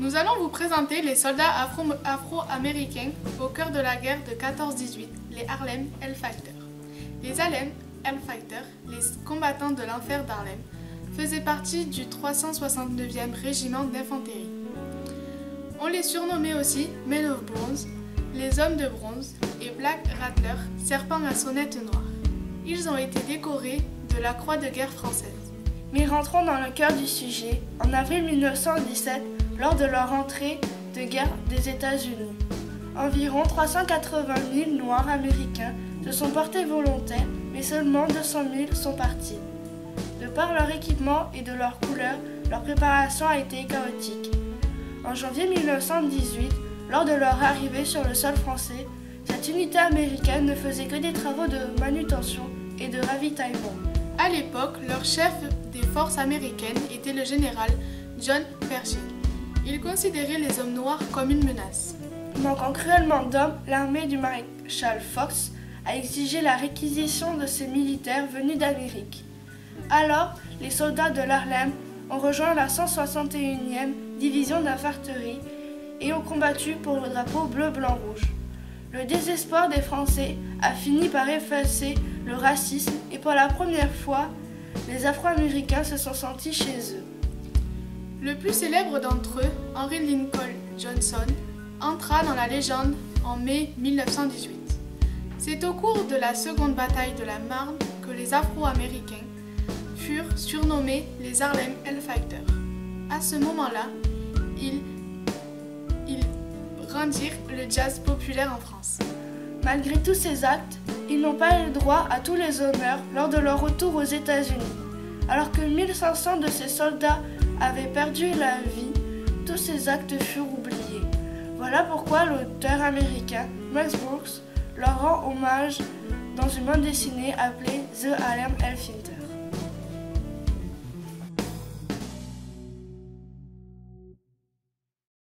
Nous allons vous présenter les soldats afro-américains au cœur de la guerre de 14-18, les Harlem Hellfighters. Les Harlem Hellfighters, les combattants de l'enfer d'Harlem, faisaient partie du 369e régiment d'infanterie. On les surnommait aussi Men of Bronze, les hommes de bronze, et Black Rattler, serpent à sonnette noire. Ils ont été décorés de la Croix de guerre française. Mais rentrons dans le cœur du sujet. En avril 1917, lors de leur entrée de guerre des États-Unis, environ 380 000 Noirs américains se sont portés volontaires, mais seulement 200 000 sont partis. De par leur équipement et de leur couleur, leur préparation a été chaotique. En janvier 1918, lors de leur arrivée sur le sol français, cette unité américaine ne faisait que des travaux de manutention et de ravitaillement. À l'époque, leur chef des forces américaines était le général John Pershing. Il considérait les hommes noirs comme une menace. Manquant cruellement d'hommes, l'armée du maréchal Foch a exigé la réquisition de ces militaires venus d'Amérique. Alors, les soldats de l'Harlem ont rejoint la 161e division d'infanterie et ont combattu pour le drapeau bleu-blanc-rouge. Le désespoir des Français a fini par effacer le racisme et pour la première fois, les Afro-Américains se sont sentis chez eux. Le plus célèbre d'entre eux, Henry Lincoln Johnson, entra dans la légende en mai 1918. C'est au cours de la seconde bataille de la Marne que les Afro-Américains furent surnommés les Harlem Hellfighters. À ce moment-là, ils rendirent le jazz populaire en France. Malgré tous ces actes, ils n'ont pas eu droit à tous les honneurs lors de leur retour aux États-Unis. Alors que 1500 de ces soldats avaient perdu la vie, tous ces actes furent oubliés. Voilà pourquoi l'auteur américain Mel Brooks leur rend hommage dans une bande dessinée appelée The Harlem Hellfighters.